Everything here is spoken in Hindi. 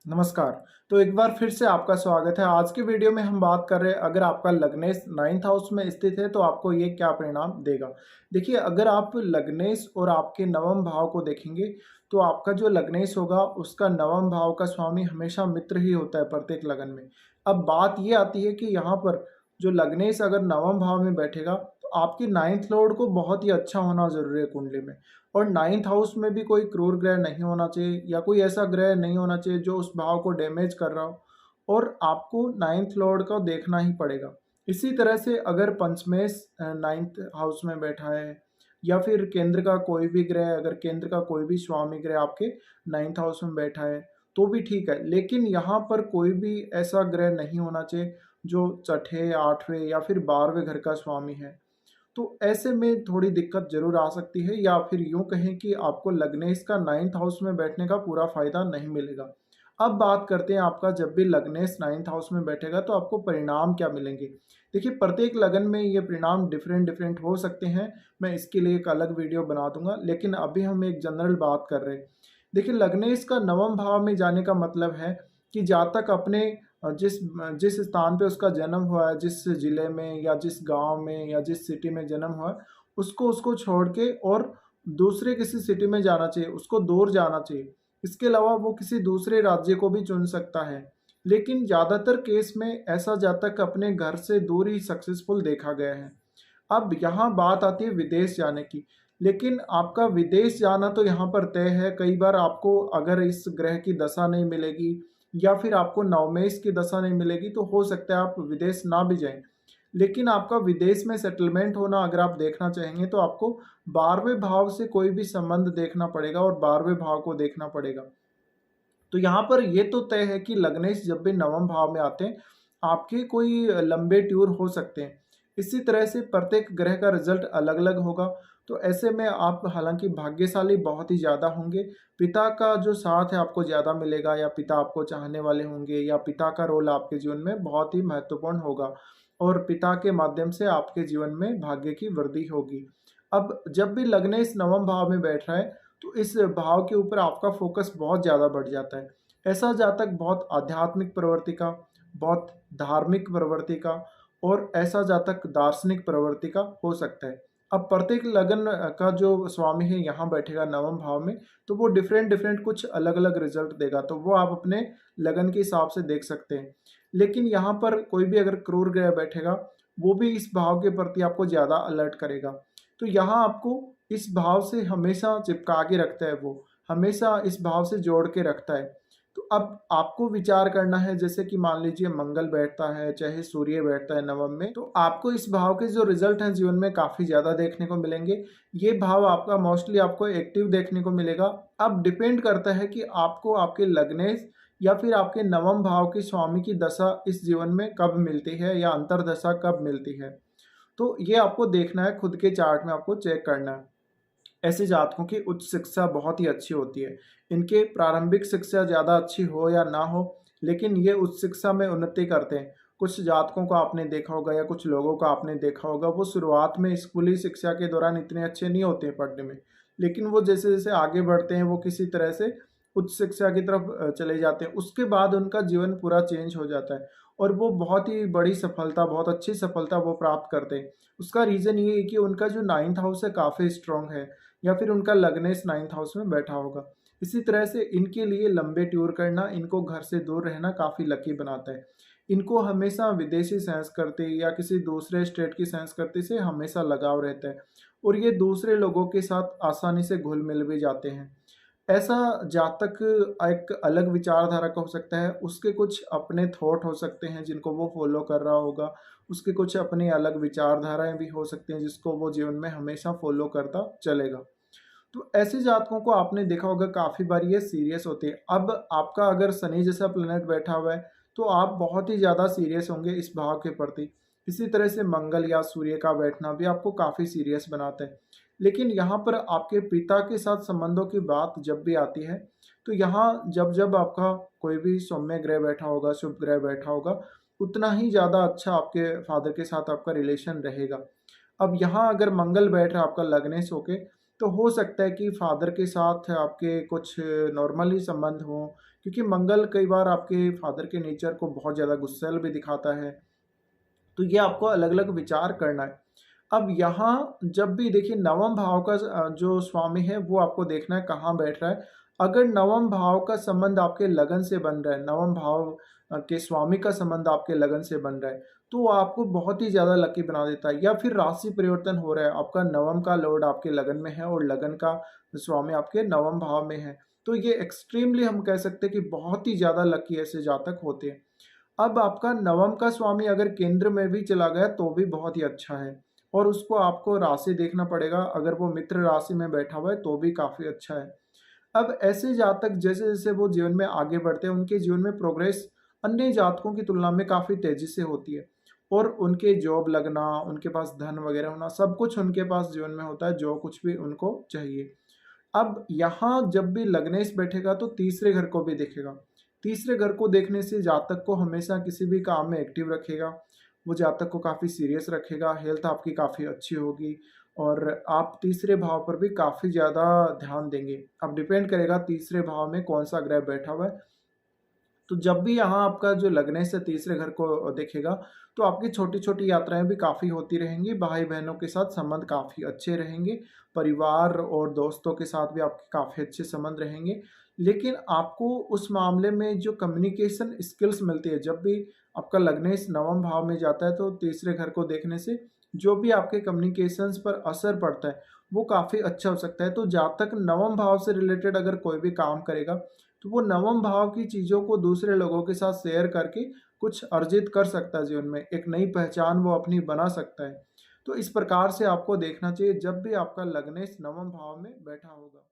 नमस्कार। तो एक बार फिर से आपका स्वागत है। आज की वीडियो में हम बात कर रहे हैं, अगर आपका लग्नेश 9th हाउस में स्थित है तो आपको ये क्या परिणाम देगा। देखिए, अगर आप लग्नेश और आपके नवम भाव को देखेंगे तो आपका जो लग्नेश होगा उसका नवम भाव का स्वामी हमेशा मित्र ही होता है प्रत्येक लगन में। अब बात ये आती है कि यहाँ पर जो लग्नेश अगर नवम भाव में बैठेगा तो आपकी 9th लॉर्ड को बहुत ही अच्छा होना ज़रूरी है कुंडली में। और 9th हाउस में भी कोई क्रूर ग्रह नहीं होना चाहिए या कोई ऐसा ग्रह नहीं होना चाहिए जो उस भाव को डैमेज कर रहा हो, और आपको 9th लॉर्ड को देखना ही पड़ेगा। इसी तरह से अगर पंचमेश 9th हाउस में बैठा है या फिर केंद्र का कोई भी ग्रह, अगर केंद्र का कोई भी स्वामी ग्रह आपके 9th हाउस में बैठा है तो भी ठीक है, लेकिन यहाँ पर कोई भी ऐसा ग्रह नहीं होना चाहिए जो छठे, आठवें या फिर 12वें घर का स्वामी है। तो ऐसे में थोड़ी दिक्कत ज़रूर आ सकती है, या फिर यूँ कहें कि आपको लग्नेश का 9th हाउस में बैठने का पूरा फ़ायदा नहीं मिलेगा। अब बात करते हैं, आपका जब भी लग्नेश 9th हाउस में बैठेगा तो आपको परिणाम क्या मिलेंगे। देखिए, प्रत्येक लगन में ये परिणाम डिफरेंट हो सकते हैं। मैं इसके लिए एक अलग वीडियो बना दूँगा, लेकिन अभी हम एक जनरल बात कर रहे हैं। देखिए, लग्नेश का नवम भाव में जाने का मतलब है कि जातक अपने जिस स्थान पे उसका जन्म हुआ है, जिस ज़िले में या जिस गाँव में या जिस सिटी में जन्म हुआ है, उसको छोड़ के और दूसरे किसी सिटी में जाना चाहिए, उसको दूर जाना चाहिए। इसके अलावा वो किसी दूसरे राज्य को भी चुन सकता है। लेकिन ज़्यादातर केस में ऐसा जातक अपने घर से दूर ही सक्सेसफुल देखा गया है। अब यहाँ बात आती है विदेश जाने की, लेकिन आपका विदेश जाना तो यहाँ पर तय है। कई बार आपको अगर इस ग्रह की दशा नहीं मिलेगी या फिर आपको नवमेश की दशा नहीं मिलेगी तो हो सकता है आप विदेश ना भी जाएँ। लेकिन आपका विदेश में सेटलमेंट होना अगर आप देखना चाहेंगे तो आपको 12वें भाव से कोई भी संबंध देखना पड़ेगा और 12वें भाव को देखना पड़ेगा। तो यहाँ पर ये तो तय है कि लग्नेश जब भी नवम भाव में आते हैं, आपके कोई लंबे टूर हो सकते हैं। इसी तरह से प्रत्येक ग्रह का रिजल्ट अलग-अलग होगा। तो ऐसे में आप हालाँकि भाग्यशाली बहुत ही ज़्यादा होंगे। पिता का जो साथ है आपको ज़्यादा मिलेगा, या पिता आपको चाहने वाले होंगे, या पिता का रोल आपके जीवन में बहुत ही महत्वपूर्ण होगा और पिता के माध्यम से आपके जीवन में भाग्य की वृद्धि होगी। अब जब भी लग्नेश नवम भाव में बैठ रहा है तो इस भाव के ऊपर आपका फ़ोकस बहुत ज़्यादा बढ़ जाता है। ऐसा जातक बहुत आध्यात्मिक प्रवृत्ति का, बहुत धार्मिक प्रवृत्ति का और ऐसा जातक दार्शनिक प्रवृत्ति का हो सकता है। अब प्रत्येक लगन का जो स्वामी है यहाँ बैठेगा नवम भाव में, तो वो डिफरेंट कुछ अलग-अलग रिज़ल्ट देगा, तो वो आप अपने लगन के हिसाब से देख सकते हैं। लेकिन यहाँ पर कोई भी अगर क्रूर ग्रह बैठेगा, वो भी इस भाव के प्रति आपको ज़्यादा अलर्ट करेगा। तो यहाँ आपको इस भाव से हमेशा चिपका के रखता है वो, हमेशा इस भाव से जोड़ के रखता है। तो अब आपको विचार करना है, जैसे कि मान लीजिए मंगल बैठता है, चाहे सूर्य बैठता है नवम में, तो आपको इस भाव के जो रिज़ल्ट हैं जीवन में काफ़ी ज़्यादा देखने को मिलेंगे। ये भाव आपका मोस्टली आपको एक्टिव देखने को मिलेगा। अब डिपेंड करता है कि आपको आपके लग्नेश या फिर आपके नवम भाव के स्वामी की दशा इस जीवन में कब मिलती है या अंतर्दशा कब मिलती है। तो ये आपको देखना है, खुद के चार्ट में आपको चेक करना है। ऐसे जातकों की उच्च शिक्षा बहुत ही अच्छी होती है। इनके प्रारंभिक शिक्षा ज़्यादा अच्छी हो या ना हो, लेकिन ये उच्च शिक्षा में उन्नति करते हैं। कुछ जातकों को आपने देखा होगा या कुछ लोगों को आपने देखा होगा, वो शुरुआत में स्कूली शिक्षा के दौरान इतने अच्छे नहीं होते हैं पढ़ने में, लेकिन वो जैसे-जैसे आगे बढ़ते हैं, वो किसी तरह से उच्च शिक्षा की तरफ चले जाते हैं। उसके बाद उनका जीवन पूरा चेंज हो जाता है और वो बहुत ही बड़ी सफलता, बहुत अच्छी सफलता वो प्राप्त करते हैं। उसका रीज़न ये है कि उनका जो 9th हाउस है काफ़ी स्ट्रॉन्ग है, या फिर उनका लग्नेश 9th हाउस में बैठा होगा। इसी तरह से इनके लिए लंबे टूर करना, इनको घर से दूर रहना काफ़ी लकी बनाता है। इनको हमेशा विदेशी संस्कृति या किसी दूसरे स्टेट की संस्कृति से हमेशा लगाव रहता है और ये दूसरे लोगों के साथ आसानी से घुल-मिल भी जाते हैं। ऐसा जातक एक अलग विचारधारा का हो सकता है, उसके कुछ अपने थॉट हो सकते हैं जिनको वो फॉलो कर रहा होगा, उसके कुछ अपनी अलग विचारधाराएँ भी हो सकती हैं जिसको वो जीवन में हमेशा फॉलो करता चलेगा। तो ऐसे जातकों को आपने देखा होगा काफ़ी बार ये सीरियस होते हैं। अब आपका अगर शनि जैसा प्लैनेट बैठा हुआ है, तो आप बहुत ही ज़्यादा सीरियस होंगे इस भाव के प्रति। इसी तरह से मंगल या सूर्य का बैठना भी आपको काफ़ी सीरियस बनाता है। लेकिन यहाँ पर आपके पिता के साथ संबंधों की बात जब भी आती है, तो यहाँ जब-जब आपका कोई भी सौम्य ग्रह बैठा होगा, शुभ ग्रह बैठा होगा, उतना ही ज़्यादा अच्छा आपके फादर के साथ आपका रिलेशन रहेगा। अब यहाँ अगर मंगल बैठ रहा है आपका लग्नेश होके, तो हो सकता है कि फादर के साथ आपके कुछ नॉर्मल ही संबंध हों, क्योंकि मंगल कई बार आपके फादर के नेचर को बहुत ज़्यादा गुस्सैल भी दिखाता है। तो ये आपको अलग-अलग विचार करना है। अब यहाँ जब भी देखिए नवम भाव का जो स्वामी है वो आपको देखना है कहाँ बैठ रहा है। अगर नवम भाव का संबंध आपके लगन से बन रहा है, नवम भाव के स्वामी का संबंध आपके लगन से बन रहा है, तो वो आपको बहुत ही ज़्यादा लकी बना देता है। या फिर राशि परिवर्तन हो रहा है, आपका नवम का लॉर्ड आपके लगन में है और लगन का स्वामी आपके नवम भाव में है। तो ये एक्सट्रीमली हम कह सकते हैं कि बहुत ही ज़्यादा लकी ऐसे जातक होते हैं। अब आपका नवम का स्वामी अगर केंद्र में भी चला गया तो भी बहुत ही अच्छा है और उसको आपको राशि देखना पड़ेगा, अगर वो मित्र राशि में बैठा हुआ है तो भी काफ़ी अच्छा है। अब ऐसे जातक जैसे-जैसे वो जीवन में आगे बढ़ते हैं, उनके जीवन में प्रोग्रेस अन्य जातकों की तुलना में काफ़ी तेज़ी से होती है और उनके जॉब लगना, उनके पास धन वगैरह होना, सब कुछ उनके पास जीवन में होता है, जो कुछ भी उनको चाहिए। अब यहाँ जब भी लग्नेश बैठेगा तो तीसरे घर को भी देखेगा। तीसरे घर को देखने से जातक को हमेशा किसी भी काम में एक्टिव रखेगा। वो जातक को काफ़ी सीरियस रखेगा, हेल्थ आपकी काफ़ी अच्छी होगी और आप तीसरे भाव पर भी काफ़ी ज़्यादा ध्यान देंगे। अब डिपेंड करेगा तीसरे भाव में कौन-सा ग्रह बैठा हुआ है। तो जब भी यहाँ आपका जो लगने से तीसरे घर को देखेगा, तो आपकी छोटी-छोटी यात्राएँ भी काफ़ी होती रहेंगी, भाई-बहनों के साथ संबंध काफ़ी अच्छे रहेंगे, परिवार और दोस्तों के साथ भी आपके काफ़ी अच्छे संबंध रहेंगे। लेकिन आपको उस मामले में जो कम्युनिकेशन स्किल्स मिलती है, जब भी आपका लग्नेश नवम भाव में जाता है, तो तीसरे घर को देखने से जो भी आपके कम्युनिकेशंस पर असर पड़ता है, वो काफ़ी अच्छा हो सकता है। तो जातक नवम भाव से रिलेटेड अगर कोई भी काम करेगा, तो वो नवम भाव की चीज़ों को दूसरे लोगों के साथ शेयर करके कुछ अर्जित कर सकता है जीवन में, एक नई पहचान वो अपनी बना सकता है। तो इस प्रकार से आपको देखना चाहिए जब भी आपका लग्नेश नवम भाव में बैठा होगा।